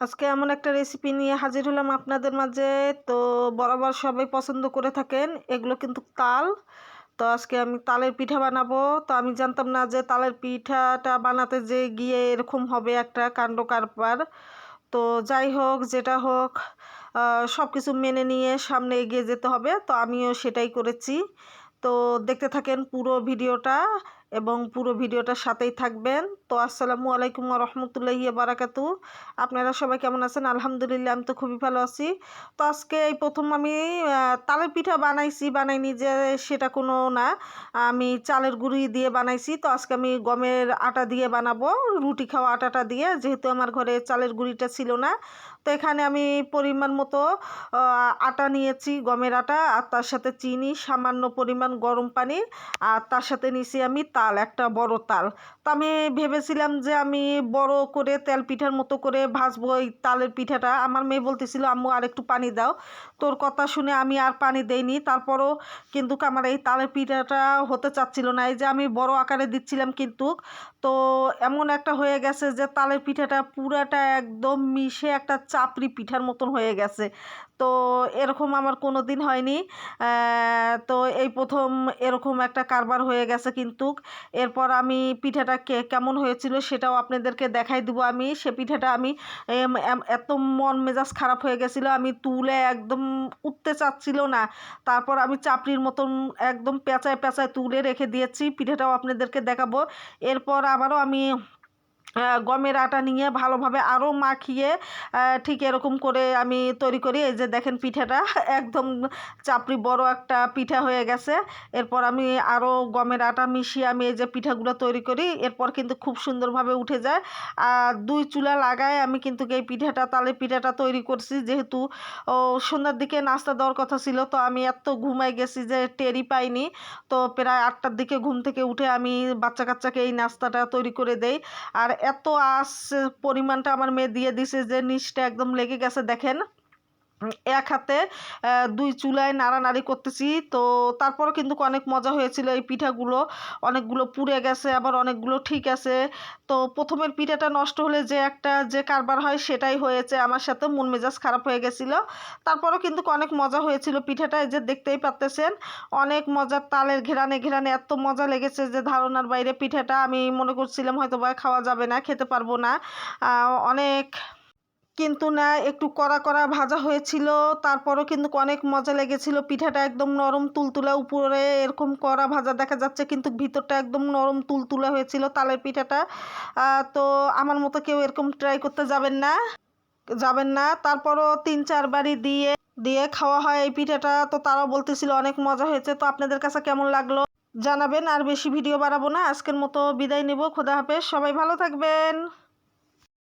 আজকে এমন একটা রেসিপি নিয়ে হাজির হলাম আপনাদের মাঝে। তো বরাবর সবাই পছন্দ করে থাকেন, এগুলো কিন্তু তাল। তো আজকে আমি তালের পিঠা বানাবো। তো আমি জানতাম না যে তালের পিঠাটা বানাতে যে গিয়ে এরকম হবে একটা কাণ্ড কারবার। তো যাই হোক, যেটা হোক, সব কিছু মেনে নিয়ে সামনে এগিয়ে যেতে হবে। তো আমিও সেটাই করেছি। তো দেখতে থাকেন পুরো ভিডিওটা এবং পুরো ভিডিওটার সাথেই থাকবেন। তো আসসালামু আলাইকুম ওয়া রাহমাতুল্লাহি ওয়া বারাকাতু। আপনারা সবাই কেমন আছেন? আলহামদুলিল্লাহ, আমি তো খুবই ভালো আছি। তো আজকে এই প্রথম আমি তালের পিঠা বানাইনি যে সেটা কোনো না। আমি চালের গুঁড়ি দিয়ে বানাইছি। তো আজকে আমি গমের আটা দিয়ে বানাবো, রুটি খাওয়া আটাটা দিয়ে, যেহেতু আমার ঘরে চালের গুঁড়িটা ছিল না। তো এখানে আমি পরিমাণ মতো আটা নিয়েছি, গমের আটা, আর তার সাথে চিনি, সামান্য পরিমাণ গরম পানি, আর তার সাথে নিয়েছি আমি তাল, একটা বড় তাল। তো আমি ভেবেছিলাম যে আমি বড় করে তেল পিঠার মতো করে ভাজবো এই তালের পিঠাটা। আমার মেয়ে বলতেছিল, আম্মু আর একটু পানি দাও। তোর কথা শুনে আমি আর পানি দেইনি। তারপরও কিন্তু আমার এই তালের পিঠাটা হতে চাচ্ছিল না। এই যে আমি বড় আকারে দিচ্ছিলাম, কিন্তু তো এমন একটা হয়ে গেছে যে তালের পিঠাটা পুরাটা একদম মিশে একটা চাপড়ি পিঠার মতন হয়ে গেছে। তো এরকম আমার কোনো দিন হয়নি। তো এই প্রথম এরকম একটা কারবার হয়ে গেছে। কিন্তু এরপর আমি পিঠাটা কেমন হয়েছিল সেটাও আপনাদেরকে দেখাই দেবো। আমি সে পিঠাটা আমি এত মন মেজাজ খারাপ হয়ে গেছিলো, আমি তুলে একদম উঠতে চাচ্ছিল না। তারপর আমি চাপড়ির মতন একদম পেঁচায় পেঁচায় তুলে রেখে দিয়েছি। পিঠাটাও আপনাদেরকে দেখাবো। এরপর আবারও আমি গমের আটা নিয়ে ভালোভাবে আরও মাখিয়ে ঠিক এরকম করে আমি তৈরি করি। এই যে দেখেন পিঠাটা একদম চাপড়ি বড় একটা পিঠা হয়ে গেছে। এরপর আমি আরও গমের আটা মিশিয়ে আমি এই যে পিঠাগুলো তৈরি করি। এরপর কিন্তু খুব সুন্দরভাবে উঠে যায়। আর 2 চুলা লাগায় আমি কিন্তু এই পিঠাটা, তালের পিঠাটা তৈরি করছি। যেহেতু সন্ধ্যার দিকে নাস্তা দেওয়ার কথা ছিল, তো আমি এত ঘুমাই গেছি যে টেরই পাইনি। তো প্রায় 8টার দিকে ঘুম থেকে উঠে আমি বাচ্চা কাচ্চাকে এই নাস্তাটা তৈরি করে দেই। আর এত পরিমাণটা আমার মেয়ে দিয়ে দিছে যে নিচটা একদম লেগে গেছে। দেখেন, এক হাতে 2 চুলায় নাড়ানাড়ি করতেছি। তো তারপরও কিন্তু অনেক মজা হয়েছিল এই পিঠাগুলো। অনেকগুলো পুড়ে গেছে, আবার অনেকগুলো ঠিক আছে। তো প্রথমের পিঠাটা নষ্ট হলে যে কারবার হয় সেটাই হয়েছে আমার সাথে। মন মেজাজ খারাপ হয়ে গেছিলো। তারপরও কিন্তু অনেক মজা হয়েছিল পিঠাটা। এই যে দেখতেই পাচ্তেছেন, অনেক মজার, তালের ঘেরানে ঘেরানে এত মজা লেগেছে যে ধারণার বাইরে। পিঠাটা আমি মনে করছিলাম হয়তো বা খাওয়া যাবে না, খেতে পারবো না। অনেক, কিন্তু না, একটু কড়া কড়া ভাজা হয়েছিল। তারপরও কিন্তু অনেক মজা লেগেছিল। পিঠাটা একদম নরম তুলতুলা, উপরে এরকম কড়া ভাজা দেখা যাচ্ছে, কিন্তু ভিতরটা একদম নরম তুলতুলা হয়েছিল তালের পিঠাটা। তো আমার মতো কেউ এরকম ট্রাই করতে যাবেন না। তারপরও 3-4 বারই দিয়ে দিয়ে খাওয়া হয় এই পিঠাটা। তো তারাও বলতেছিল অনেক মজা হয়েছে। তো আপনাদের কাছে কেমন লাগলো জানাবেন। আর বেশি ভিডিও বাড়াবো না, আজকের মতো বিদায় নেব। খোদা হাফেজ, সবাই ভালো থাকবেন।